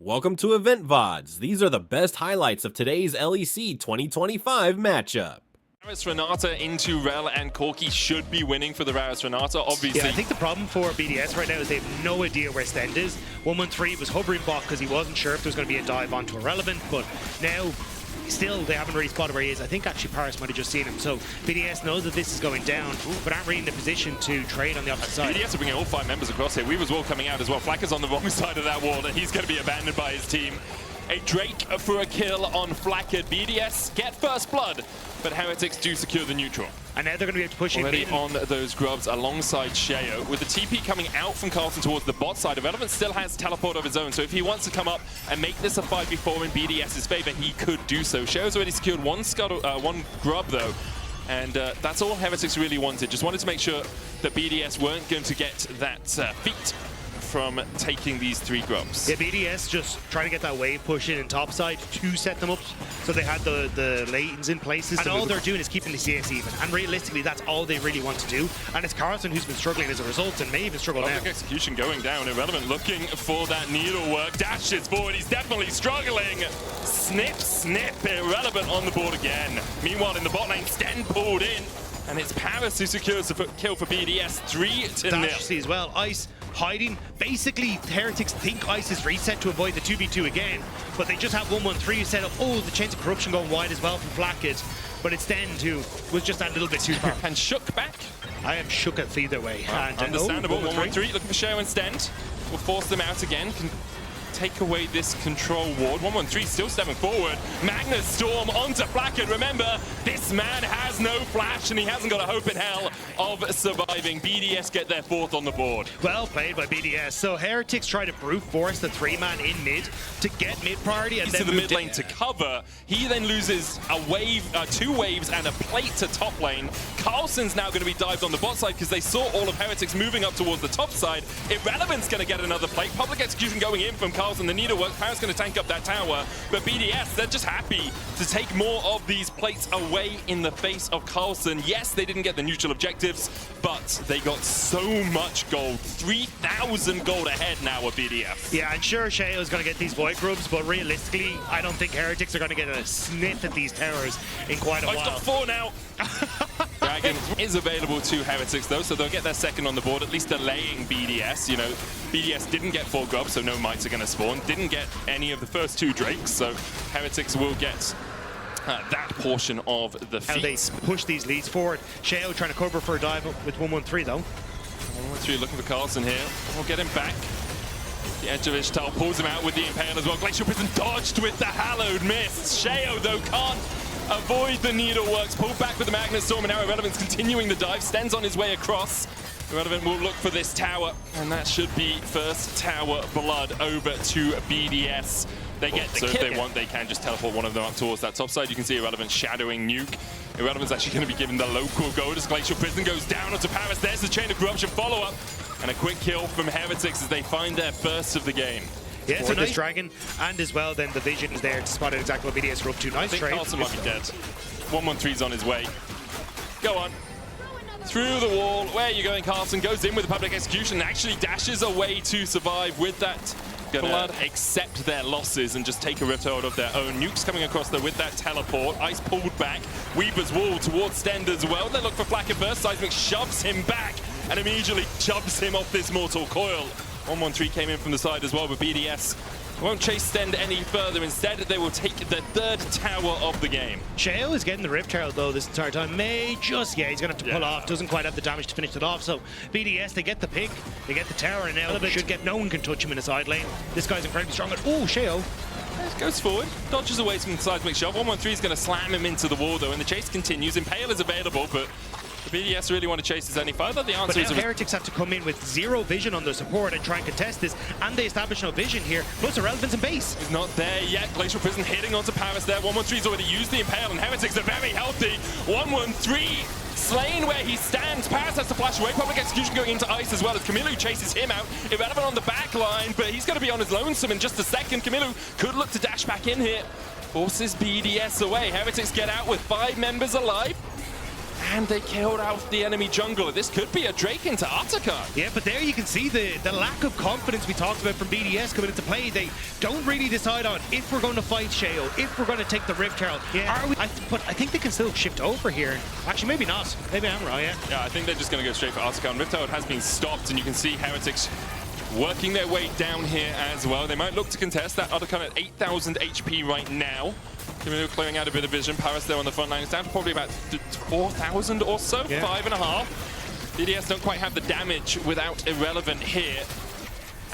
Welcome to Event VODs. These are the best highlights of today's LEC 2025 matchup. Raris Renata into Rel and Corki should be winning for the Raris Renata, obviously. Yeah, I think the problem for BDS right now is they have no idea where Stend is. 113 was hovering bot because he wasn't sure if there was going to be a dive onto Irrelevant, but now still they haven't really spotted where he is. I think actually Paris might have just seen him. So BDS knows that this is going down, but aren't really in the position to trade on the opposite side. BDS are bringing all 5 members across here. Weaver's wall coming out as well. Flacker's on the wrong side of that wall, and he's going to be abandoned by his team. A Drake for a kill on Flacker. BDS get first blood, but Heretics do secure the neutral. And now they're going to be able to push already in on those grubs alongside Sheo. With the TP coming out from Carlton towards the bot side, Irrelevant still has teleport of his own, so if he wants to come up and make this a 5v4 in BDS's favor, he could do so. Sheo's already secured one grub though, and that's all Heretics really wanted. Just wanted to make sure that BDS weren't going to get that feat from taking these 3 grubs. Yeah, BDS just trying to get that wave push in topside to set them up so they had the latents in places. And all they're doing is keeping the CS even. And realistically, that's all they really want to do. And it's Carlton who's been struggling as a result and may even struggle now. Execution going down. Irrelevant looking for that needlework. Dashes forward. He's definitely struggling. Snip, snip. Irrelevant on the board again. Meanwhile, in the bot lane, Sten pulled in. And it's Paris who secures the kill for BDS. 3-0. Dash as well. Ice hiding. Basically, Heretics think Ice is reset to avoid the 2v2 again, but they just have 113 set up. Oh, the chance of corruption going wide as well from Flackett, but it's Stend who was just that little bit too far. And Shook back. I am shook at either way. And, understandable. 113 looking for Sheo and Stend. Will force them out again. Can take away this control ward. 113 still stepping forward. Magnus Storm onto Flackett. Remember, this man has no flash and he hasn't got a hope in hell of surviving. BDS get their 4th on the board. Well played by BDS. So Heretics try to brute force the 3-man in mid to get mid priority and then then to the mid lane to cover. He then loses a wave, 2 waves and a plate to top lane. Carlson's now going to be dived on the bot side because they saw all of Heretics moving up towards the top side. Irrelevant's going to get another plate. Public execution going in from Carlson. The needlework. Paris going to tank up that tower, but BDS, they're just happy to take more of these plates away in the face of Carlson. Yes, they didn't get the neutral objectives, but they got so much gold. 3,000 gold ahead now of BDS. Yeah, and sure, Sheo is going to get these void grubs, but realistically, I don't think Heretics are going to get a sniff at these towers in quite a while. I've got 4 now. Dragon is available to Heretics though, so they'll get their 2nd on the board, at least delaying BDS. You know, BDS didn't get 4 grubs, so no mites are going to spawn. Didn't get any of the first 2 Drakes, so Heretics will get that portion of the feat. How they push these leads forward. Sheo trying to cover for a dive with 113 though. 113 looking for Carlson here. We'll get him back. The edge of Ishtar pulls him out with the Impale as well. Glacial Prison dodged with the Hallowed Mist. Sheo though can't avoid the needleworks. Pulled back with the Magnus Storm, and now Irrelevant's continuing the dive. Sten's on his way across. Irrelevant will look for this tower, and that should be first tower blood over to BDS. They get the kill. If they want, they can just teleport one of them up towards that top side. You can see Irrelevant shadowing Nuke. Irrelevant's actually going to be given the local gold as Glacial Prison goes down onto Paris. There's the Chain of Corruption follow-up, and a quick kill from Heretics as they find their first of the game. Yeah, it's a nice dragon, and as well, then the vision is there to spot out exactly what BDS are up to. Nice trade. Carlson might be dead. 113's on his way. Go on. Through the wall. Where are you going, Carlson? Goes in with the public execution, actually dashes away to survive with that. Gonna accept their losses and just take a riptide of their own. Nuke's coming across though with that teleport. Ice pulled back. Weaver's wall towards Stend as well. They look for Flacker first. Seismic shoves him back and immediately shoves him off this mortal coil. 113 came in from the side as well, but BDS won't chase Stend any further. Instead, they will take the 3rd tower of the game. Sheo is getting the Riptide though this entire time. May just, yeah, he's going to have to pull off. Doesn't quite have the damage to finish it off. So BDS, they get the pick, they get the tower, and now they should get, no one can touch him in the side lane. This guy's incredibly strong. Oh, Sheo goes forward, dodges away from the seismic shove. 113 is going to slam him into the wall though, and the chase continues. Impale is available, but the BDS really want to chase this any further. The answer is Heretics have to come in with 0 vision on their support and try and contest this, and they establish no vision here. Plus Irrelevance in base. He's not there yet. Glacial Prison hitting onto Paris there. 113's already used the Impale, and Heretics are very healthy. 113 slain where he stands. Paris has to flash away. Public execution going into Ice as well as Kamilu chases him out. Irrelevant on the back line, but he's going to be on his lonesome in just a second. Kamilu could look to dash back in here. Forces BDS away. Heretics get out with 5 members alive. and they killed out the enemy jungler. This could be a Drake into Atakan. Yeah, but there you can see the lack of confidence we talked about from BDS coming into play. They don't really decide on if we're going to fight Sheo, if we're going to take the Rift Herald. Yeah. Are we? But I think they can still shift over here. Actually, maybe not. Maybe I'm wrong, yeah. Yeah, I think they're just going to go straight for Atakan. Rift Herald has been stopped, and you can see Heretics working their way down here as well. They might look to contest that Atakan at 8,000 HP right now. They're clearing out a bit of vision. Paris there on the front line. It's down to probably about 4,000 or so, yeah. 5.5. BDS don't quite have the damage without Irrelevant here.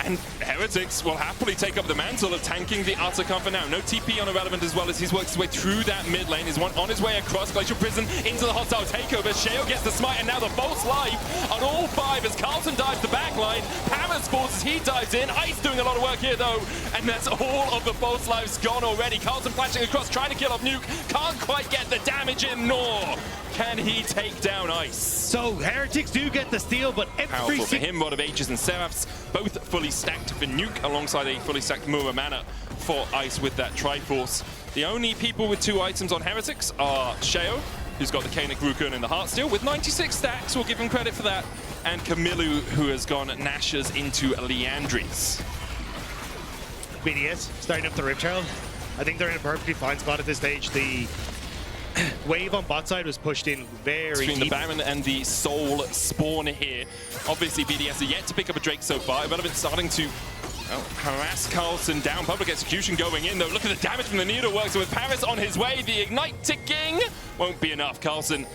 And Heretics will happily take up the mantle of tanking the Atakan for now. No TP on Irrelevant as well as he's worked his way through that mid lane. He's on his way across Glacial Prison into the hostile takeover. Sheo gets the smite and now the false life on all 5 as Carlton dives the back line. Paris falls as he dives in. Ice doing a lot of work here though. And that's all of the false lives gone already. Carlton flashing across, trying to kill off Nuke. Can't quite get the damage in, nor can he take down Ice. So Heretics do get the steal, but powerful for him. Rod of Ages and Seraphs both fully stacked for Nuke alongside a fully stacked Muramana for Ice with that Triforce. The only people with 2 items on Heretics are Sheo, who's got the Kanik Rukun and the Heartsteel with 96 stacks, we'll give him credit for that, and Camillu, who has gone Nashers into Leandries. BDS starting up the Rift Herald. I think they're in a perfectly fine spot at this stage. The wave on bot side was pushed in very between deep. the Baron and the Soul spawn here. Obviously, BDS are yet to pick up a Drake so far. Irrelevant starting to harass Carlson down. Public execution going in, though. Look at the damage from the Needleworks. So with Paris on his way, the Ignite ticking won't be enough. Carlson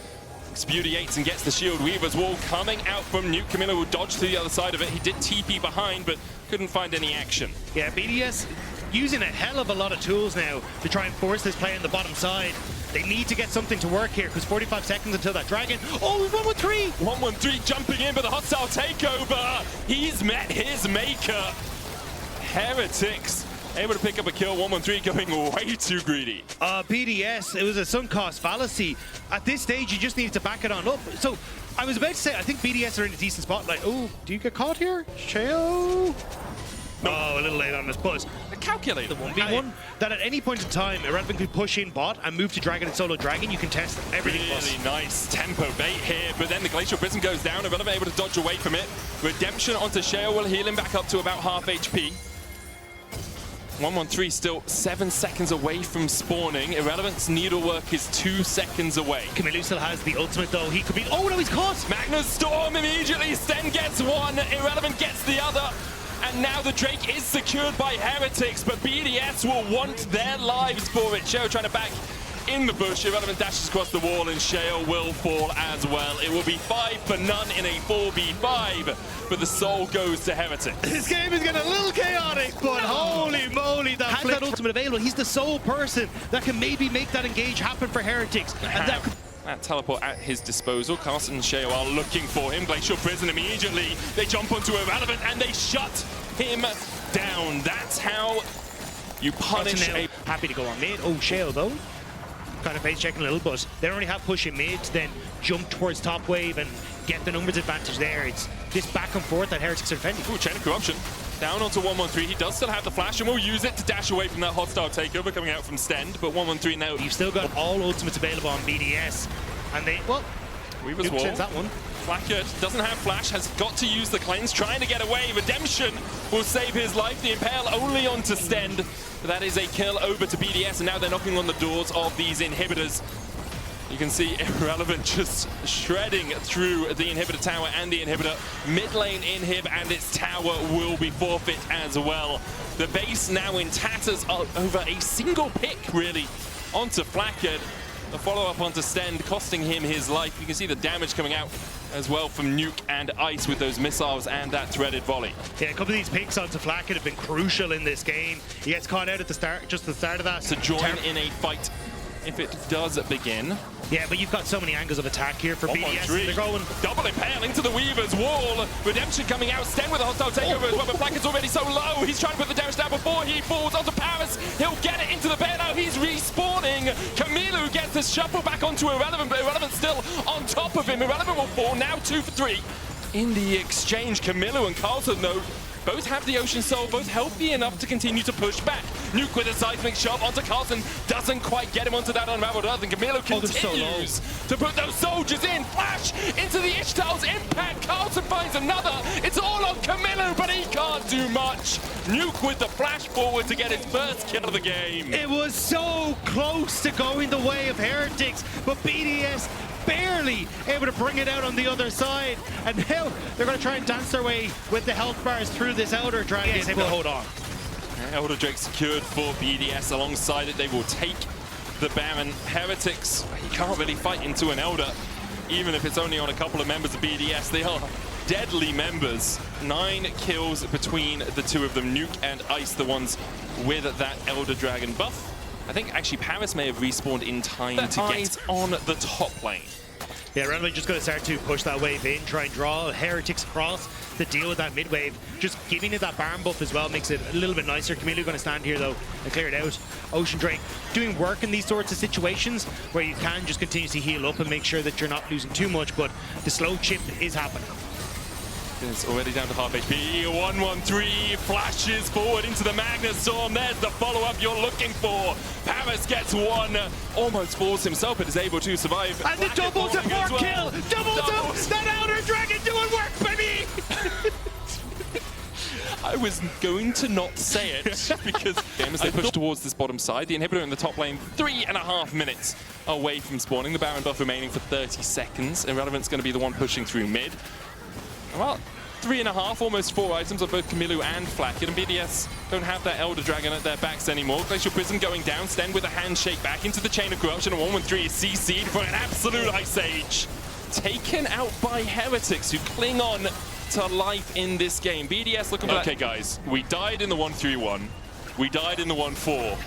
expediates and gets the Shield Weaver's wall coming out from Nuke. Camillo will dodge to the other side of it. He did TP behind, but couldn't find any action. Yeah, BDS using a hell of a lot of tools now to try and force this play on the bottom side. They need to get something to work here because 45 seconds until that dragon. Oh, 113! 113 jumping in, but the hostile takeover. He's met his maker. Heretics able to pick up a kill. 113 going way too greedy. BDS, it was a sunk cost fallacy. At this stage, you just need to back it on up. So I was about to say, I think BDS are in a decent spot. Like, oh, do you get caught here? Sheo? No, a little late on this, but the calculator. The 1v1 that at any point in time, Irrelevant could push in bot and move to Dragon and solo Dragon. You can test everything. Really nice tempo bait here, but then the Glacial Prism goes down. Irrelevant able to dodge away from it. Redemption onto Sheo will heal him back up to about half HP. 113 still 7 seconds away from spawning. Irrelevant's Needlework is 2 seconds away. Camillu still has the ultimate though. He could be. Oh no, he's caught! Magnus Storm immediately. Sten gets one. Irrelevant gets the other. And now the Drake is secured by Heretics, but BDS will want their lives for it. Sheo trying to back in the bush. Irrelevant dashes across the wall, and Sheo will fall as well. It will be 5 for none in a 4v5, but the soul goes to Heretics. This game is getting a little chaotic, but holy moly, that ultimate available. He's the sole person that can maybe make that engage happen for Heretics. And that teleport at his disposal. Carlson and Sheo are looking for him. Glacial Prison immediately. They jump onto Irrelevant and they shut him down. That's how you punish a... Happy to go on mid. Oh, Sheo though. Kind of face checking a little, but they don't really have push in mid to then jump towards top wave and get the numbers advantage there. It's this back and forth that Heretics are defending. Ooh, Chain of Corruption. Down onto 113. He does still have the flash and will use it to dash away from that hostile takeover coming out from Stend, but 113 now. You've still got all ultimates available on BDS. And they, well, Weaver's Wall. Sends that one. Flacker doesn't have flash, has got to use the cleanse, trying to get away. Redemption will save his life. The Impale only onto Stend. That is a kill over to BDS, and now they're knocking on the doors of these inhibitors. You can see Irrelevant just shredding through the inhibitor tower and the inhibitor. Mid lane inhib and its tower will be forfeit as well. The base now in tatters over a single pick, really, onto Flackard. The follow-up onto Stend, costing him his life. You can see the damage coming out as well from Nuke and Ice with those missiles and that threaded volley. Yeah, a couple of these picks onto Flackard have been crucial in this game. He gets caught out at the start, just the start of that. To join in a fight if it does begin. Yeah, but you've got so many angles of attack here for BDS. They're going double impale into the Weaver's wall. Redemption coming out. Sten with a hostile takeover as well, but Flackard's already so low. He's trying to put the damage down before he falls onto Paris. He'll get it into the bear now. He's respawning. Camillu gets the shuffle back onto Irrelevant, but Irrelevant still on top of him. Irrelevant will fall now 2 for 3. In the exchange, Camillu and Carlton, though, Both have the Ocean Soul, both healthy enough to continue to push back. Nuke with a seismic shot onto Carlson, doesn't quite get him onto that unraveled earth, and Camilo continues to put those soldiers in. Flash into the Ishtal's impact. Carlson finds another. It's all on Camilo, but he can't do much. Nuke with the flash forward to get his first kill of the game. It was so close to going the way of Heretics, but BDS barely able to bring it out on the other side. And now they're going to try and dance their way with the health bars through this Elder Dragon. Yes, they will hold on. Elder Drake secured for BDS. Alongside it, they will take the Baron. Heretics, he can't really fight into an Elder, even if it's only on a couple of members of BDS. They are deadly members. 9 kills between the two of them. Nuke and Ice, the ones with that Elder Dragon buff. I think actually Paris may have respawned in time to get on the top lane. Yeah, Relevant just going to start to push that wave in, try and draw Heretics across to deal with that mid wave. Just giving it that Baron buff as well makes it a little bit nicer. Camilo going to stand here though and clear it out. Ocean Drake doing work in these sorts of situations where you can just continuously heal up and make sure that you're not losing too much, but the slow chip is happening. It's already down to half HP. 113 flashes forward into the Magnus Storm. There's the follow-up you're looking for. Paris gets one, almost falls himself, but is able to survive. And the double to 4 kill! Double to that Elder Dragon doing work, baby! I was going to not say it because as they push towards this bottom side, the inhibitor in the top lane, 3.5 minutes away from spawning. The Baron buff remaining for 30 seconds. Irrelevant's going to be the one pushing through mid. Well, 3.5, almost 4 items of both Camilo and Flacket, and BDS don't have that Elder Dragon at their backs anymore. Glacial Prison going down, Sten with a handshake back into the Chain of Corruption, and 113 is CC'd for an absolute Ice Age. Taken out by Heretics, who cling on to life in this game. BDS looking for okay, guys, we died in the 1-3-1. We died in the 1-4.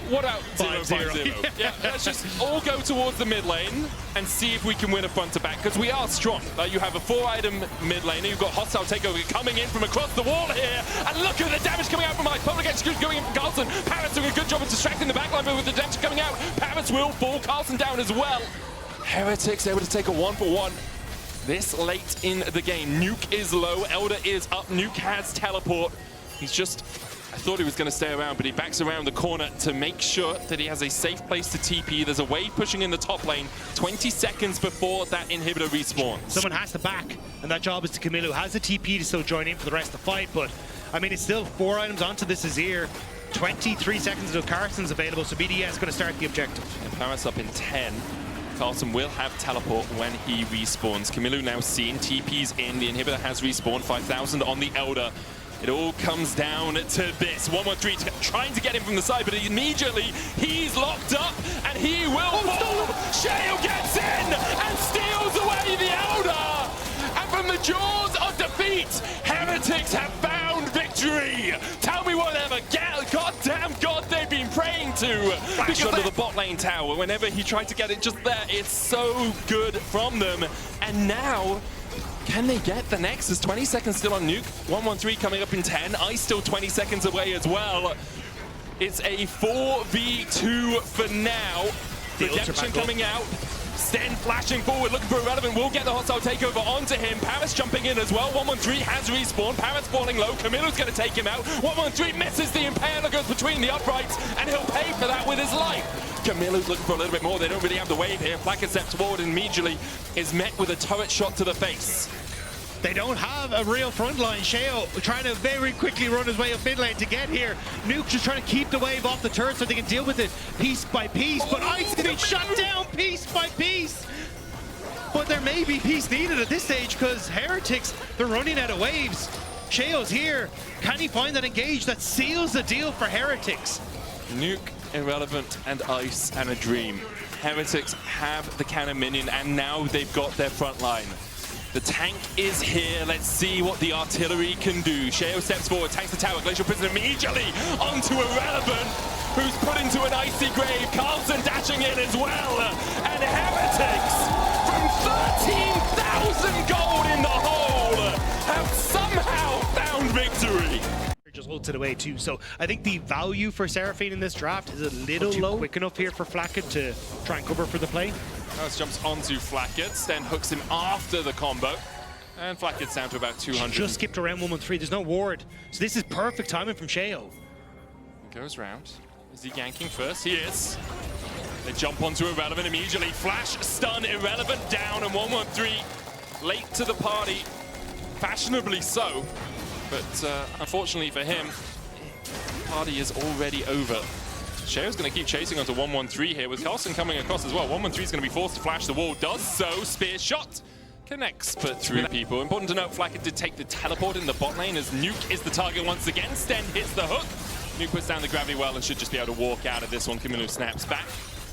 What about 0-5-0? Yeah, let's just all go towards the mid lane and see if we can win a front to back, because we are strong. You have a 4-item mid laner, you've got hostile takeover coming in from across the wall here, and look at the damage coming out from Ice. Public execution going in from Carlson. Paris doing a good job of distracting the backline, but with the damage coming out, Paris will fall Carlson down as well. Heretics able to take a 1-for-1 this late in the game. Nuke is low, Elder is up, Nuke has teleport. He's just, I thought he was going to stay around, but he backs around the corner to make sure that he has a safe place to TP. There's a wave pushing in the top lane, 20 seconds before that inhibitor respawns. Someone has to back, and that job is to Camilo. Has the TP to still join in for the rest of the fight, but I mean, it's still 4 items onto this Azir. 23 seconds until Carson's available, so BDS is going to start the objective. And Paris up in 10. Carlson will have teleport when he respawns. Camilo now seen, TP's in, the inhibitor has respawned, 5,000 on the Elder. It all comes down to this. 113 trying to get him from the side, but immediately he's locked up and he will fall. Shale gets in and steals away the Elder. And from the jaws of defeat, Heretics have found victory. Tell me whatever goddamn god they've been praying to. Flash onto the bot lane tower. Whenever he tried to get it just there, it's so good from them. And now, can they get the Nexus? 20 seconds still on Nuke. 113 coming up in 10. Ice still 20 seconds away as well. It's a 4v2 for now. Redemption coming out. Sten flashing forward, looking for Irrelevant. Will get the hostile takeover onto him. Paris jumping in as well. 113 has respawned. Paris falling low. Camilo's going to take him out. 113 misses the Impaler, goes between the uprights, and he'll pay for that with his life. Camilo's looking for a little bit more. They don't really have the wave here. Flacker steps forward and immediately is met with a turret shot to the face. They don't have a real front line. Sheo trying to very quickly run his way up mid lane to get here. Nuke just trying to keep the wave off the turret so they can deal with it piece by piece. But Ice is being shut down piece by piece. But there may be peace needed at this stage because Heretics, they're running out of waves. Sheo's here. Can he find that engage that seals the deal for Heretics? Nuke, Irrelevant, and Ice, and a Dream. Heretics have the cannon minion, and now they've got their front line. The tank is here. Let's see what the artillery can do. Sheo steps forward, tanks the tower. Glacial Prison immediately onto Irrelevant, who's put into an icy grave. Carlson dashing in as well. And Heretics, from 13,000 gold in the hole, have somehow found victory. Just ulted away too, so I think the value for Seraphine in this draft is a little low. Quick enough here for Flacket to try and cover for the play. Paris jumps onto Flacket, Sten hooks him after the combo. And Flack gets down to about 200. Just skipped around 113. There's no ward. So this is perfect timing from Sheo. Goes round. Is he yanking first? He is. They jump onto Irrelevant immediately. Flash, stun, Irrelevant down, and 113 late to the party. Fashionably so. But unfortunately for him, the party is already over. Sheo's going to keep chasing onto 113 here with Carlson coming across as well. 113 is going to be forced to flash the wall. Does so. Spear shot. Connects, but through people. Important to note, Flacker did take the teleport in the bot lane as Nuke is the target once again. Sten hits the hook. Nuke puts down the gravity well and should just be able to walk out of this one. Camilo snaps back.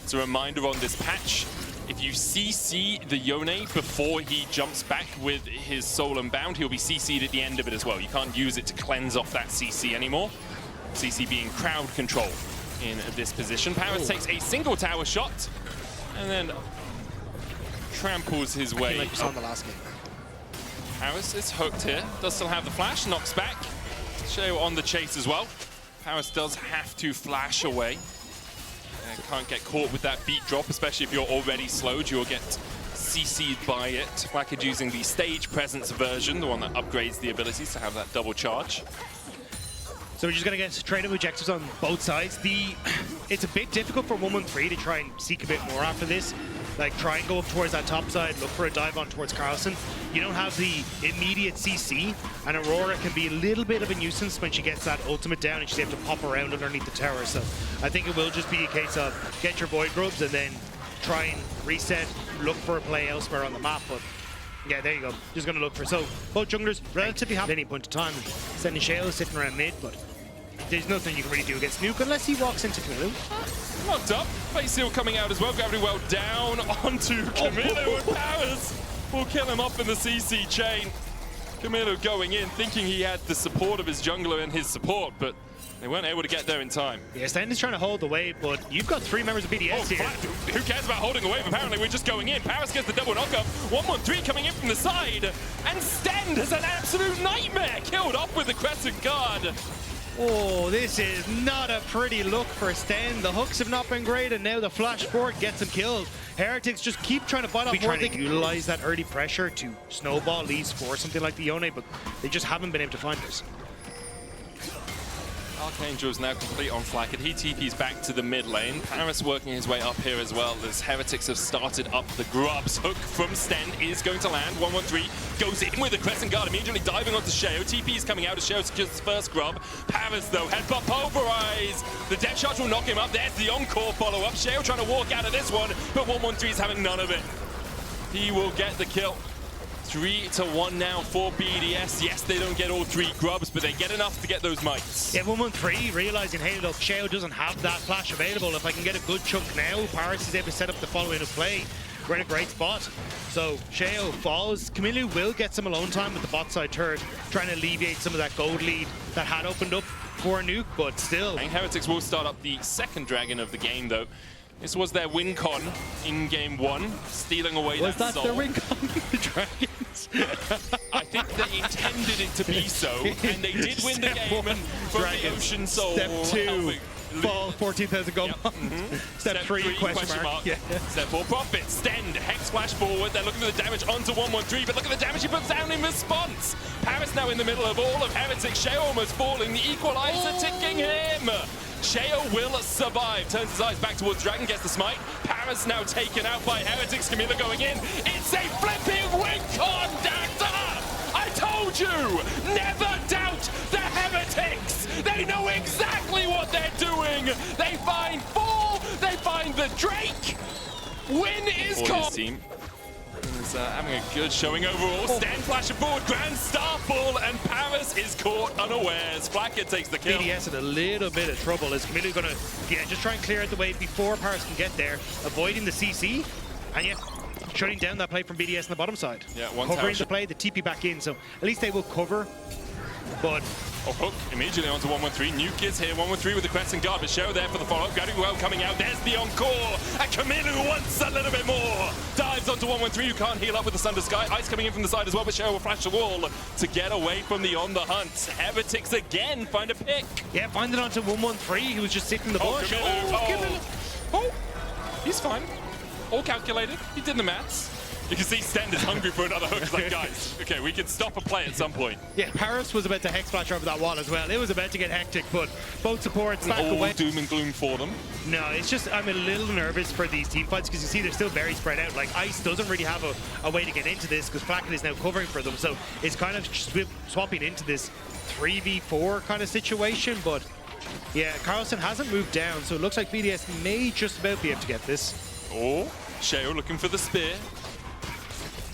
It's a reminder on this patch. If you CC the Yone before he jumps back with his Soul Unbound, he'll be CC'd at the end of it as well. You can't use it to cleanse off that CC anymore. CC being crowd control in this position. Paris takes a single tower shot and then tramples his way like on the last game. Paris is hooked here. Does still have the flash, knocks back. Sheo on the chase as well. Paris does have to flash away. Can't get caught with that beat drop, especially if you're already slowed. You'll get CC'd by it. Flacked using the stage presence version, the one that upgrades the abilities to have that double charge. So we're just going to get trade objectives on both sides. It's a bit difficult for 113 to try and seek a bit more after this. Like, try and go up towards that top side, look for a dive on towards Carlson. You don't have the immediate CC, and Aurora can be a little bit of a nuisance when she gets that ultimate down and she's able to pop around underneath the tower. So I think it will just be a case of get your void grubs and then try and reset, look for a play elsewhere on the map. But yeah, there you go. Just going to look for. So both junglers relatively happy at any point in time. Sending Shale sitting around mid, but there's nothing you can really do against Nuke unless he walks into Camilo. Locked up. Face seal coming out as well. Gravity well down onto Camilo, and Powers will kill him up in the CC chain. Camilo going in, thinking he had the support of his jungler and his support, but they weren't able to get there in time. Yeah, Sten is trying to hold away, but you've got 3 members of BDS here. Who cares about holding away? Apparently we're just going in. Paris gets the double knockup. 113 coming in from the side, and Sten is an absolute nightmare. Killed off with the Crescent Guard. Oh, this is not a pretty look for Sten. The hooks have not been great, and now the flash forward gets him killed. Heretics just keep trying to bite off more. They can utilize that early pressure to snowball leads for something like the Yone, but they just haven't been able to find this. Archangel is now complete on Flack, and he TP's back to the mid lane. Paris working his way up here as well, as Heretics have started up the grubs. Hook from Sten is going to land. 113 goes in with the Crescent Guard, immediately diving onto Sheo. TP is coming out as Sheo secures his first grub. Paris, though, headbutt pulverize. The depth charge will knock him up. There's the encore follow-up. Sheo trying to walk out of this one, but 113 is having none of it. He will get the kill. 3-1 now for BDS. Yes, they don't get all 3 grubs, but they get enough to get those mites. Yeah, 113 realizing, hey, look, Sheo doesn't have that flash available. If I can get a good chunk now, Paris is able to set up the following of play. We're in a great spot. So Sheo falls. Camilo will get some alone time with the bot side turret, trying to alleviate some of that gold lead that had opened up for Nuke, but still. And Heretics will start up the second dragon of the game, though. This was their win con in game 1, stealing away that soul. Was that their win con, the Dragons? I think they intended it to be so, and they did win the game from the Ocean Soul. Step 2, fall 14,000 gold. Yep. Step 3, question mark. Yeah. Step 4, profit. Stend, Hex flash forward. They're looking for the damage onto 113, but look at the damage he puts down in response. Paris now in the middle of all of Heretics. Sheo almost falling, the equalizer ticking him. Sheo will survive. Turns his eyes back towards Dragon, gets the smite. Paris now taken out by Heretics. Camilo going in. It's a flipping win con, Dacta! I told you! Never doubt the Heretics! They know exactly what they're doing! They find Fall, they find the Drake! Win is called! Team is having a good showing overall. Stand flashing forward, Grand Starfall, and Paris is caught unawares. Flacker takes the kill. BDS in a little bit of trouble. Is Camilo gonna just try and clear out the way before Paris can get there, avoiding the CC, and shutting down that play from BDS on the bottom side. Yeah, one covering the play, the TP back in, so at least they will cover. But hook immediately onto 113. Nuke is here. 113 with the Crescent Guard, but Sheo there for the follow-up. Gravity well coming out. There's the encore. And Camilo wants a little bit more. Dives onto 113, who can't heal up with the Thunder Sky. Ice coming in from the side as well, but Sheo will flash the wall to get away from the On the Hunt. Heretics again find a pick. Yeah, find it onto 113, who was just sitting in the bush. He's fine. All calculated. He did the maths. You can see Stender's hungry for another hook. He's like, guys, okay, we can stop a play at some point. Yeah, Paris was about to hex splash over that wall as well. It was about to get hectic, but both supports back All away. doom and gloom for them. No, it's just I'm a little nervous for these team fights because you see they're still very spread out. Like Ice doesn't really have a way to get into this because Flacket is now covering for them, so it's kind of swapping into this 3v4 kind of situation. But yeah, Carlson hasn't moved down, so it looks like BDS may just about be able to get this. Oh, Sheo looking for the spear.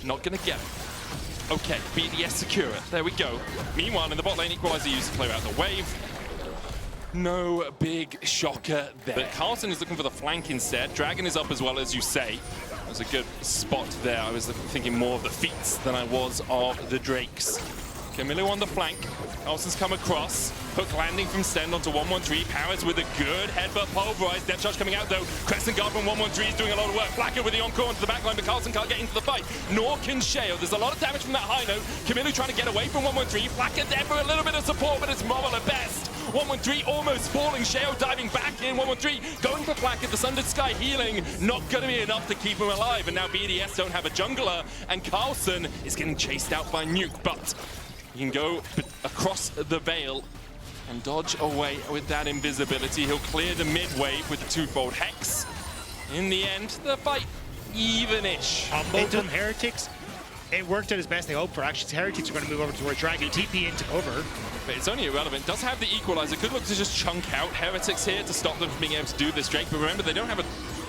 Not gonna get it. Okay, BDS secure it. There we go. Meanwhile, in the bot lane, Equalizer used to clear out the wave. No big shocker there. But Carlson is looking for the flank instead. Dragon is up as well, as you say. It was a good spot there. I was thinking more of the feats than I was of the Drakes. Camilo on the flank. Carlson's come across. Hook landing from Stend onto 113. Powers with a good headbutt pulverized. Depth charge coming out though. Crescent guard from 113 is doing a lot of work. Flacker with the encore onto the backline, but Carlson can't get into the fight. Nor can Sheo. There's a lot of damage from that high note. Camilo trying to get away from 113. Flacker there for a little bit of support, but it's Marvel at best. 113 almost falling. Sheo diving back in. 113 going for Flacker. The Sundered Sky healing. Not going to be enough to keep him alive. And now BDS don't have a jungler. And Carlson is getting chased out by Nuke. But he can go across the veil and dodge away with that invisibility. He'll clear the mid wave with the twofold hex. In the end, the fight even-ish. Combo from Heretics. It worked out as best they hoped for. Actually, Heretics are going to move over towards Dragon. TP into cover. But it's only irrelevant. Does have the equalizer. Could look to just chunk out Heretics here to stop them from being able to do this, Drake. But remember, they don't have a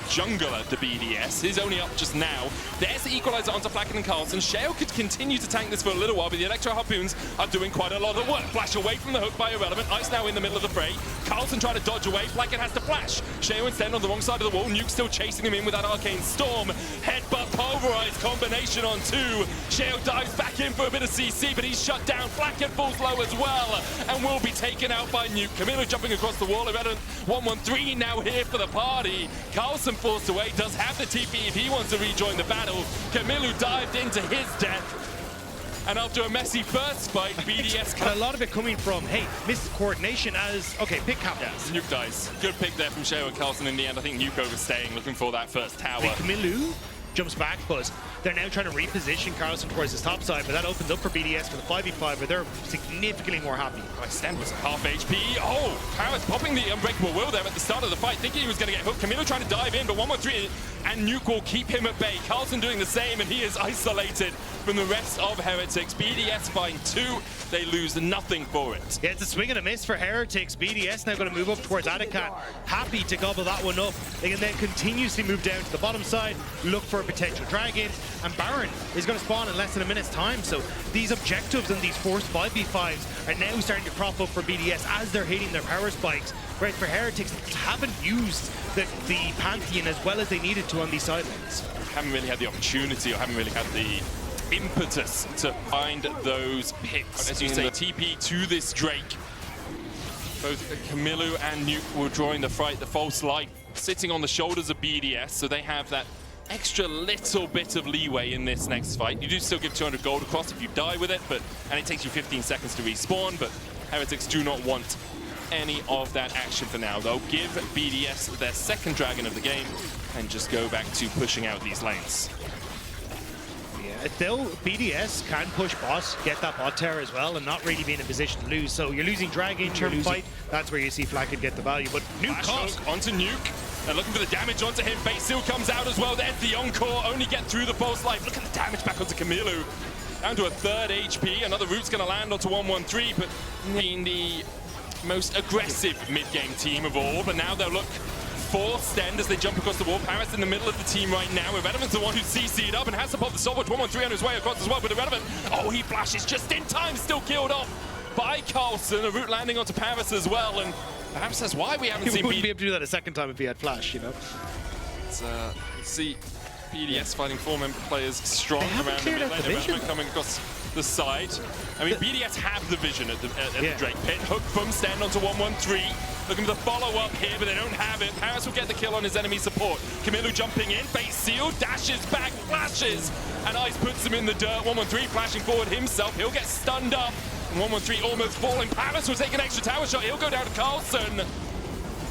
jungler, the BDS. He's only up just now. There's the equalizer onto Flacken and Carlson. Sheo could continue to tank this for a little while, but the Electro Harpoons are doing quite a lot of work. Flash away from the hook by Irrelevant. Ice now in the middle of the fray. Carlson trying to dodge away. Flacken has to flash. Sheo instead on the wrong side of the wall. Nuke still chasing him in with that Arcane Storm. Headbutt pulverized combination on two. Sheo dives back in for a bit of CC, but he's shut down. Flacken falls low as well and will be taken out by Nuke. Camilo jumping across the wall. Irrelevant 113 now here for the party. Carlson forced away. Does have the TP if he wants to rejoin the battle. Camilo dived into his death. And after a messy first fight, BDS... And a lot of it coming from, hey, missed coordination as... Okay, pick happens. Yeah, Nuke dies. Good pick there from Sheo and Carlson in the end. I think Nuke overstaying, looking for that first tower. Camilo jumps back, but they're now trying to reposition Carlson towards his top side, but that opens up for BDS for the 5v5, where they're significantly more happy. Sten was half HP. Oh, Powers popping the Unbreakable Will there at the start of the fight, thinking he was going to get hooked. Camilo trying to dive in, but 113, and Nuke will keep him at bay. Carlson doing the same, and he is isolated from the rest of Heretics. BDS find 2. They lose nothing for it. Yeah, it's a swing and a miss for Heretics. BDS now going to move up towards Adakat. Happy to gobble that one up. They can then continuously move down to the bottom side, look for a potential Dragon, and Baron is going to spawn in less than a minute's time. So these objectives and these forced 5v5s are now starting to crop up for BDS as they're hitting their power spikes. Whereas for Heretics, they haven't used the Pantheon as well as they needed to on these sidelines. Haven't really had the opportunity or haven't really had the impetus to find those picks. As you say, TP to this Drake. Both Camilo and Nuke were drawing the fight, the false light, sitting on the shoulders of BDS, so they have that extra little bit of leeway in this next fight. You do still give 200 gold across if you die with it, and it takes you 15 seconds to respawn, but Heretics do not want any of that action for now. They'll give BDS their second dragon of the game and just go back to pushing out these lanes. Though BDS can push bot, get that bot tower as well, and not really be in a position to lose. So you're losing Dragon, you're fight. That's where you see Flacken get the value. But Nuke hook onto Nuke. They're looking for the damage onto him. Base Seal comes out as well. There's the encore. Only get through the false life. Look at the damage back onto Camilo. Down to a 3rd HP. Another root's going to land onto 113, but being the most aggressive mid-game team of all. But now they'll look for Stend as they jump across the wall. Paris in the middle of the team right now. Irrelevant's the one who's CC'd up and has to pop the stopwatch. 113 on his way across as well, but Irrelevant, oh, he flashes just in time, still killed off by Carlson. A root landing onto Paris as well, and perhaps that's why we haven't seen... He wouldn't be able to do that a second time if he had flash, you know? Let's see BDS fighting 4-member players strong around the mid lane. Irrelevant coming across the side. I mean, BDS have the vision at the Drake pit. Hook from Stand onto 113. Looking for the follow-up here, but they don't have it. Paris will get the kill on his enemy support. Camilo jumping in, base seal, dashes back, flashes, and Ice puts him in the dirt. 113 flashing forward himself. He'll get stunned up. And 113 almost falling. Paris will take an extra tower shot. He'll go down to Carlson.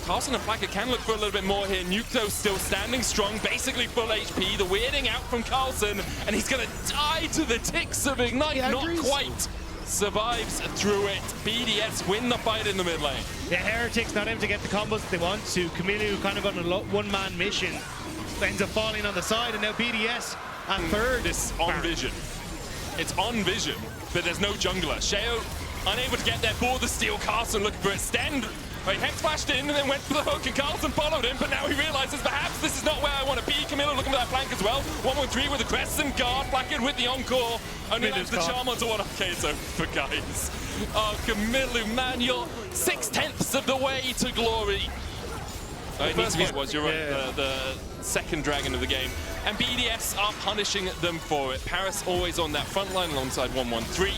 Carlson and Placket can look for a little bit more here. Nuke, though, still standing strong, basically full HP. The weirding out from Carlson, and he's going to die to the ticks of Ignite. Not quite. Survives through it. BDS win the fight in the mid lane. The Heretics not able to get the combos that they want to. Camilo kind of on a one-man mission. Ends up falling on the side, and now BDS at third. This on vision. It's on vision, but there's no jungler. Sheo unable to get there for the steal. Carlson looking for a stand. Right, Hex flashed in and then went for the hook, and Carlson followed him, but now he realizes perhaps this is not where I want to be. Camilo looking for that flank as well. 1-1-3 with the crest and guard. Blackhead with the encore. Only lands the charm onto one. Okay, it's over for guys. Oh, Camilo, man, you're 6/10 of the way to glory. It needs to be, you're right, the second dragon of the game. And BDS are punishing them for it. Paris always on that front line alongside 1-1-3.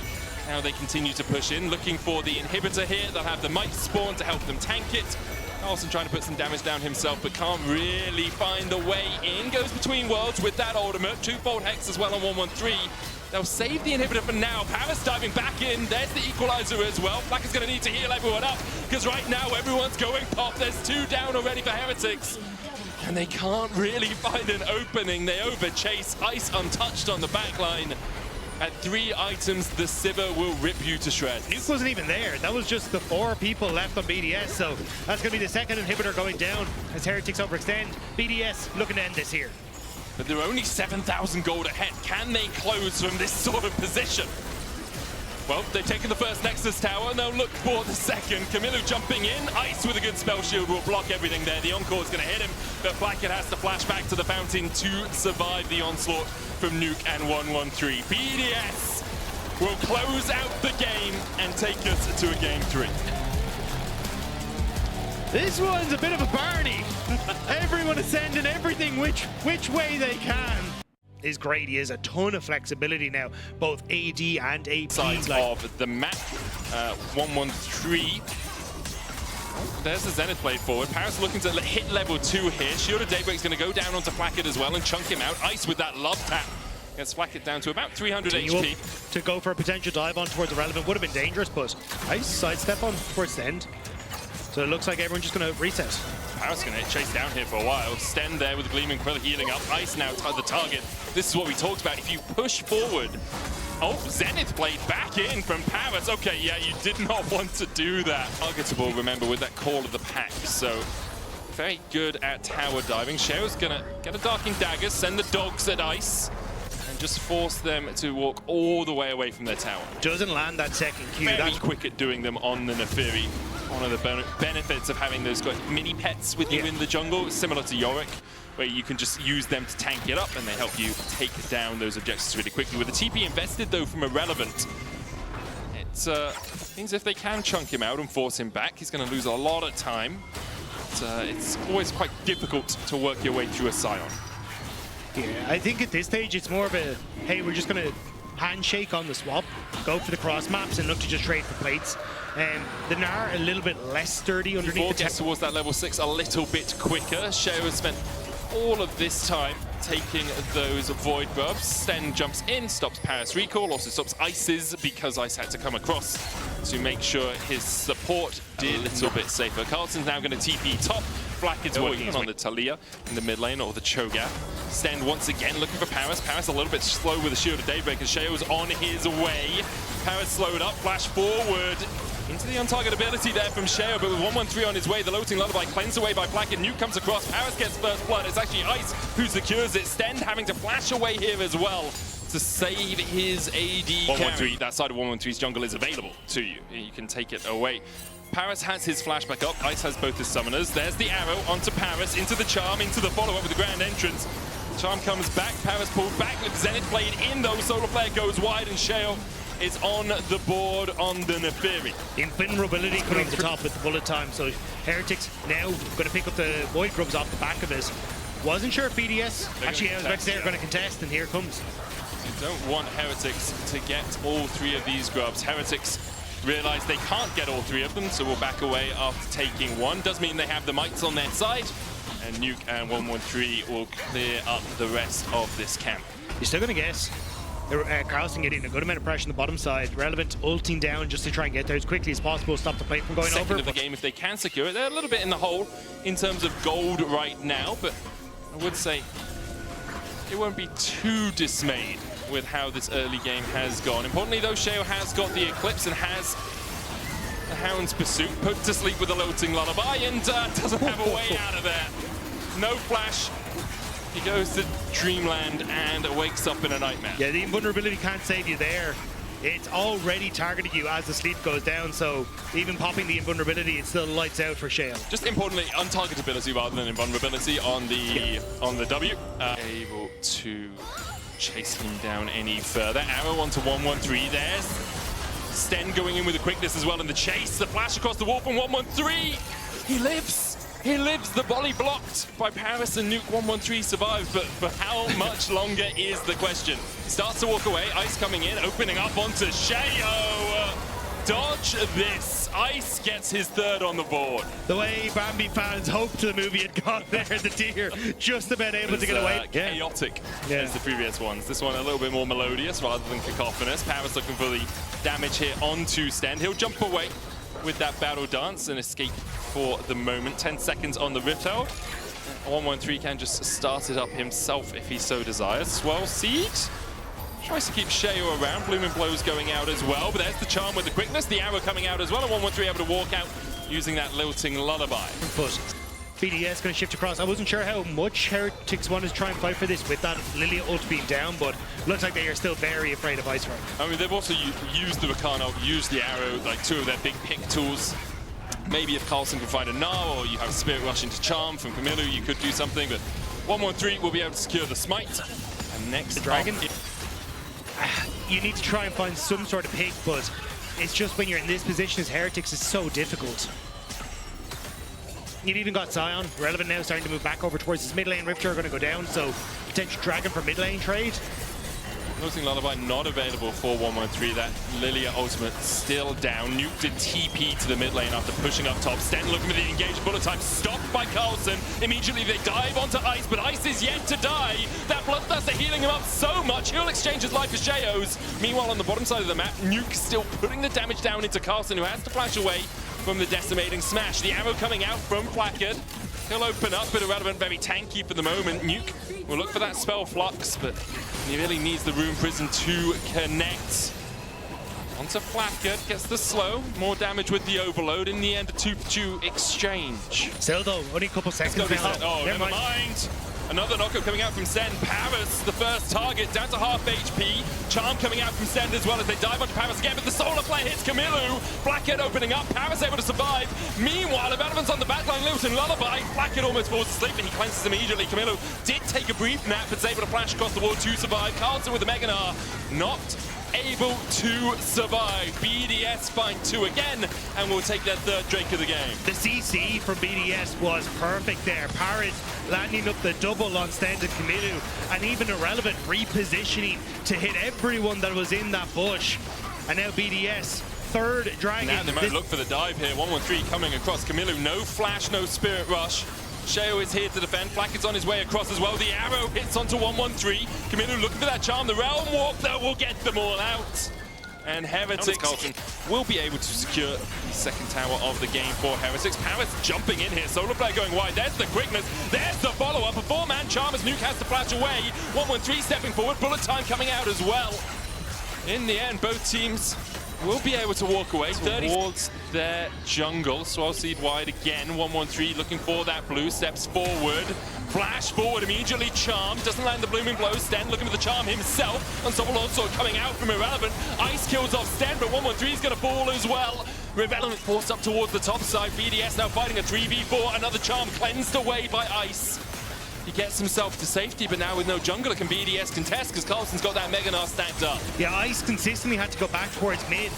Now they continue to push in, looking for the inhibitor here. They'll have the might spawn to help them tank it. Carlson trying to put some damage down himself, but can't really find a way in. Goes between worlds with that ultimate. Twofold Hex as well on 1-1-3. They'll save the inhibitor for now. Paris diving back in. There's the equalizer as well. Black is going to need to heal everyone up, because right now everyone's going pop. There's 2 down already for Heretics. And they can't really find an opening. They overchase. Ice untouched on the backline. At 3 items, the Sivir will rip you to shreds. Nuke wasn't even there. That was just the 4 people left on BDS, so that's going to be the second inhibitor going down as Heretics overextend. BDS looking to end this here. But they're only 7,000 gold ahead. Can they close from this sort of position? Well, they've taken the first Nexus tower, and they'll look for the second. Camilo jumping in. Ice with a good spell shield will block everything there. The Encore's going to hit him, but Blackhead has to flash back to the fountain to survive the onslaught from Nuke and 1-1-3. BDS will close out the game and take us to a game 3. This one's a bit of a Barney. Everyone is sending everything which way they can. Is great. He has a ton of flexibility now, both AD and AP. Sides of the map. 1-1-3. There's the Zenith blade forward. Paris looking to hit level 2 here. Shield of Daybreak's going to go down onto Flacket as well and chunk him out. Ice with that love tap gets Flacket down to about 300 HP. To go for a potential dive on towards the Relevant would have been dangerous, but Ice sidestep on towards the end. So it looks like everyone's just going to reset. Paris going to chase down here for a while. Sten there with Gleaming Quill healing up. Ice now the target. This is what we talked about. If you push forward... Oh, Zenith Blade back in from Paris. Okay, yeah, you did not want to do that. Targetable, remember, with that call of the pack. So, very good at tower diving. Sheo's going to get a Darking Dagger, send the dogs at Ice, and just force them to walk all the way away from their tower. Doesn't land that second Q. Very quick at doing them on the Neferi. One of the benefits of having those mini pets with you in the jungle, similar to Yorick, where you can just use them to tank it up and they help you take down those objectives really quickly. With the TP invested, though, from Irrelevant, it means if they can chunk him out and force him back, he's going to lose a lot of time. It's always quite difficult to work your way through a Scion. Yeah, I think at this stage it's more of a, hey, we're just going to handshake on the swap, go for the cross maps and look to just trade for plates. The Gnar a little bit less sturdy underneath the gets towards that level 6 a little bit quicker. Sheo has spent all of this time taking those Void buffs. Sten jumps in, stops Paris recall, also stops Ice's because Ice had to come across to make sure his support did a little bit safer. Carlson's now going to TP top. Blackhead's working on the Talia in the mid lane, or the Cho'Gath. Sten once again looking for Paris. Paris a little bit slow with the Shield of Daybreak as Sheo's on his way. Paris slowed up, flash forward into the untargetability there from Sheo, but with 1-1-3 on his way, the Loathing Lullaby cleansed away by Blackhead. Nuke comes across, Paris gets first blood. It's actually Ice who secures it. Sten having to flash away here as well to save his AD. 1-1-3, that side of 1-1-3's jungle is available to you. You can take it away. Paris has his flashback up. Ice has both his summoners. There's the arrow onto Paris, into the Charm, into the follow-up with the Grand Entrance. Charm comes back, Paris pulled back with Zenith Blade in though. Solar Flare goes wide and Sheo is on the board on the Neferi. Invulnerability coming to the top with the bullet time, so Heretics now going to pick up the Void Grubs off the back of this. Wasn't sure if BDS, actually I was about to say they're going to contest, and here it comes. You don't want Heretics to get all 3 of these grubs. Heretics realize they can't get all 3 of them, so we'll back away after taking 1. Does mean they have the mites on their side, and Nuke and 1-1-3 will clear up the rest of this camp. You're still going to guess Carlson getting a good amount of pressure on the bottom side. Relevant ulting down just to try and get there as quickly as possible, stop the plate from going Second over. of the game if they can secure it. They're a little bit in the hole in terms of gold right now, but I would say it won't be too dismayed with how this early game has gone. Importantly though, Sheo has got the Eclipse and has the Hound's Pursuit put to sleep with a Lilting Lullaby and doesn't have a way out of there. No flash. He goes to Dreamland and wakes up in a nightmare. Yeah, the invulnerability can't save you there. It's already targeting you as the sleep goes down, so even popping the invulnerability, it still lights out for Shale. Just importantly, untargetability rather than invulnerability on the W. Able to chase him down any further. Arrow onto 113. There's Sten going in with the quickness as well in the chase. The flash across the wall from 113. He lives. He lives. The volley blocked by Paris and Nuke. 113 survives, but for how much longer is the question. Starts to walk away. Ice coming in, opening up onto Sheo. Dodge this. Ice gets his third on the board. The way Bambi fans hoped the movie had gone there, the deer just about able to get away. Chaotic as the previous ones. This one a little bit more melodious rather than cacophonous. Paris looking for the damage here onto Sten. He'll jump away with that battle dance and escape for the moment. 10 seconds on the Rift Held. 113 can just start it up himself if he so desires. Swell Seed tries to keep Sheo around. Blooming Blows going out as well, but there's the charm with the quickness. The arrow coming out as well, and 113 able to walk out using that Lilting Lullaby. But BDS going to shift across. I wasn't sure how much Heretics wanted to try and fight for this with that Lilia ult being down, but looks like they are still very afraid of Ice Rock. I mean, they've also used the Rakano, used the arrow, like two of their big pick tools. Maybe if Carlson can find a Gnar, or you have Spirit Rush into Charm from Camilo, you could do something, but 113 will be able to secure the Smite. And next, the Dragon. You need to try and find some sort of pick, but it's just when you're in this position as Heretics, it's so difficult. You've even got Sion. Relevant now starting to move back over towards his mid lane. Rifter are going to go down, so potential Dragon for mid lane trade. Lilting Lullaby not available for 113. That Lilia ultimate still down. Nuke did TP to the mid lane after pushing up top. Sten looking for the engaged bullet time. Stopped by Carlson. Immediately they dive onto Ice, but Ice is yet to die. That Bloodthirster healing him up so much. He'll exchange his life for Sheo's. Meanwhile, on the bottom side of the map, Nuke still putting the damage down into Carlson, who has to flash away from the decimating smash. The arrow coming out from Placard. He'll open up, but Irrelevant very tanky for the moment. Nuke will look for that spell flux, but he really needs the Rune Prison to connect. Onto Placard, gets the slow. More damage with the overload. In the end, a 2-2 exchange. Still though, only a couple seconds now. Oh, never mind. Another knockup coming out from Sten. Paris, the first target, down to half HP. Charm coming out from Sten as well as they dive onto Paris again, but the solar flare hits Camilo. Blackhead opening up, Paris able to survive. Meanwhile, Irrelevant's on the backline, Lilting Lullaby. Blackhead almost falls asleep, but he cleanses immediately. Camilo did take a brief nap, but is able to flash across the wall to survive. Carlson with the Mega Gnar, not able to survive. BDS find 2 again, and will take their third Drake of the game. The CC from BDS was perfect there. Paris landing up the double on Sten and Camilo, and even Irrelevant repositioning to hit everyone that was in that bush. And now BDS, third Dragon. Now they might look for the dive here. 113 coming across Camilo. No flash, no Spirit Rush. Sheo is here to defend. Blackhead's on his way across as well. The arrow hits onto 113. Camilo looking for that charm. The Realm Walk, though, will get them all out. And Heretics will be able to secure the second tower of the game for Heretics. Paris jumping in here. Solar Flare going wide. There's the quickness. There's the follow-up. A 4-man charm as Nuke has to flash away. 113 stepping forward. Bullet time coming out as well. In the end, both teams will be able to walk away towards their jungle. Swell Seed wide again. 113 looking for that blue. Steps forward. Flash forward immediately. Charm doesn't land the blooming blow. Sten looking for the charm himself. Unstoppable also coming out from Irrelevant. Ice kills off Sten, but 113 is going to fall as well. Irrelevant forced up towards the top side. BDS now fighting a 3v4. Another charm cleansed away by Ice. He gets himself to safety, but now with no jungler can BDS contest because Carlson's got that Mega Gnar stacked up. Yeah, Ice consistently had to go back towards mid,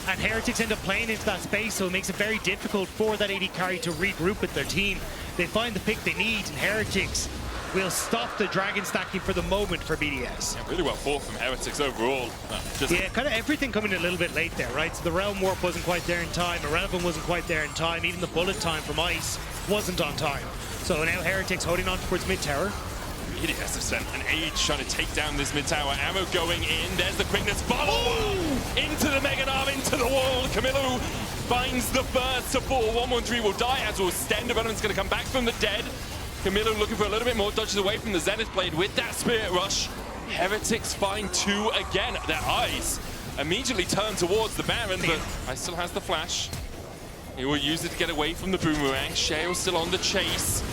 and Heretics end up playing into that space, so it makes it very difficult for that AD carry to regroup with their team. They find the pick they need, and Heretics will stop the Dragon stacking for the moment for BDS. Yeah, really well fought from Heretics overall. Yeah, kind of everything coming a little bit late there, right? So the Realm Warp wasn't quite there in time, Irrelevant wasn't quite there in time, even the bullet time from Ice wasn't on time. So now Heretics holding on towards mid tower. BDS have spent an age trying to take down this mid tower. Ammo going in. There's the quickness. Follow into the Mega Narv, into the wall. Camilo finds the first to fall. 113 will die, as will Sten. Development's going to come back from the dead. Camilo looking for a little bit more, dodges away from the Zenith Blade with that Spirit Rush. Heretics find 2 again. Their eyes immediately turn towards the Baron, but Ice still has the flash. He will use it to get away from the Boomerang. Shale still on the chase.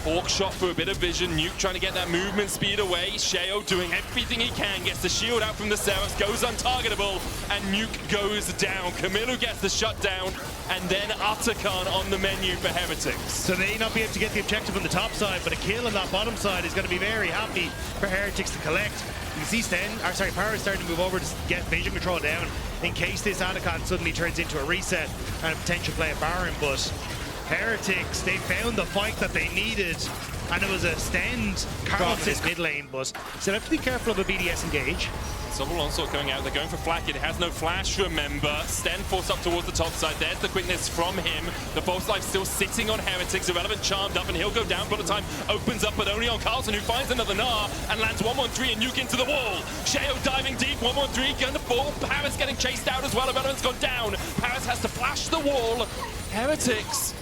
Hawk shot for a bit of vision. Nuke trying to get that movement speed away. Sheo doing everything he can. Gets the shield out from the Seraphs. Goes untargetable. And Nuke goes down. Camilo gets the shutdown. And then Atakan on the menu for Heretics. So they may not be able to get the objective on the top side, but a kill on that bottom side is going to be very happy for Heretics to collect. You can see Power is starting to move over to get vision control down in case this Atakan suddenly turns into a reset and a potential play at Baron, but Heretics, they found the fight that they needed, and it was a stand Carl's mid lane, but still have to be careful of a BDS engage. Double onslaught going out. They're going for Flack. It has no flash, remember. Sten forced up towards the top side. There's the quickness from him. The false life still sitting on Heretics. Irrelevant charmed up, and he'll go down. Bullet time opens up, but only on Carlson, who finds another Gnar and lands 113 and Nuke into the wall. Sheo diving deep. 113 going to fall. Paris getting chased out as well. Irrelevant's gone down. Paris has to flash the wall. Heretics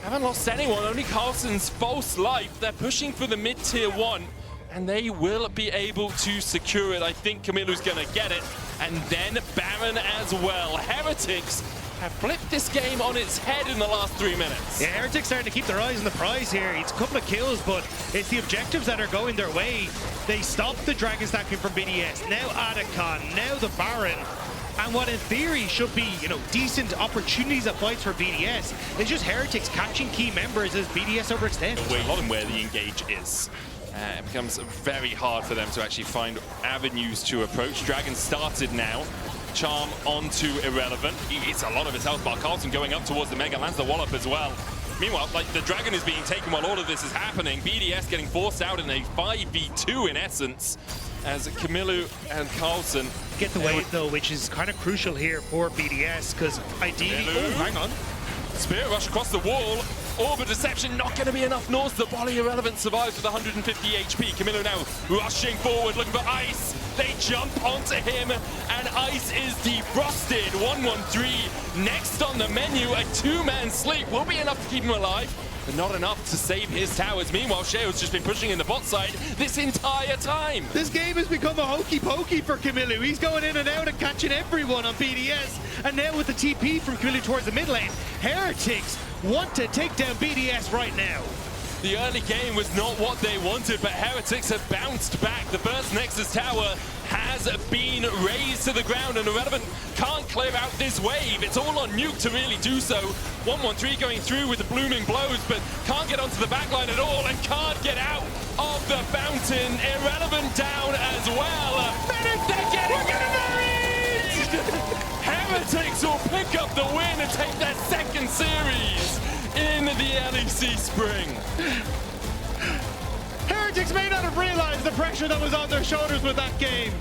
haven't lost anyone. Only Carlson's false life. They're pushing for the mid-tier 1. And they will be able to secure it. I think Camilo's going to get it. And then Baron as well. Heretics have flipped this game on its head in the last 3 minutes. Yeah, Heretics starting to keep their eyes on the prize here. It's a couple of kills, but it's the objectives that are going their way. They stopped the Dragon stacking from BDS. Now Atakan, now the Baron. And what in theory should be, decent opportunities at fights for BDS, is just Heretics catching key members as BDS overextends. A lot of where the engage is. It becomes very hard for them to actually find avenues to approach. Dragon started now. Charm onto Irrelevant. It's a lot of his health bar. Carlson going up towards the Mega, lands the wallop as well. Meanwhile, the Dragon is being taken while all of this is happening. BDS getting forced out in a 5v2 in essence, as Camilo and Carlson get the wave though, which is kind of crucial here for BDS, because ideally... Oh, hang on. Spirit Rush across the wall. Orb of Deception not going to be enough. North the volley. Irrelevant survives with 150 HP. Camilo now rushing forward, looking for Ice. They jump onto him, and Ice is defrosted. 113 next on the menu. A 2-man sleep will be enough to keep him alive, but not enough to save his towers. Meanwhile, Sheo's just been pushing in the bot side this entire time. This game has become a hokey pokey for Camilo. He's going in and out and catching everyone on BDS. And now with the TP from Camilo towards the mid lane, Heretics want to take down BDS right now. The early game was not what they wanted, but Heretics have bounced back. The first Nexus tower has been razed to the ground, and Irrelevant can't clear out this wave. It's all on Nuke to really do so. 113 going through with the blooming blows, but can't get onto the backline at all, and can't get out of the fountain. Irrelevant down as well. They're getting married! Heretics will pick up the win and take their second series in the LEC spring. Heretics may not have realized the pressure that was on their shoulders with that game.